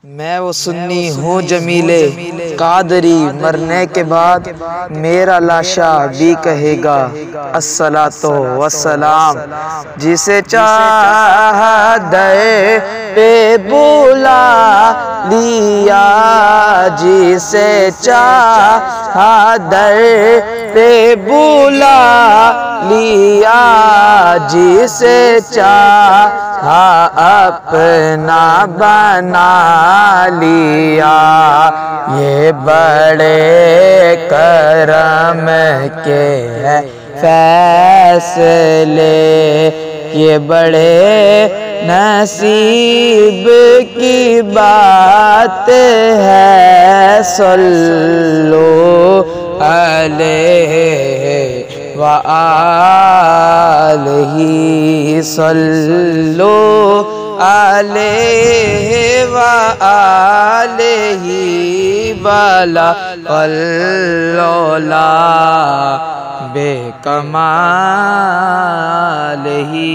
मैं वो सुन्नी हूँ जमीले कादरी, मरने के बाद मेरा लाशा भी कहेगा अस्सलातो वस्सलाम। जिसे चाह दर पे बुला लिया, जिसे चाह दर पे बुला लिया, जिसे चाह अपना बना लिया। ये बड़े करम के हैं फैसले, ये बड़े नसीब की बात है। सल्लो अलैहि व आलिही, सल्लो अलैहि व आलिही बला अल्लौला बेकमाल ही।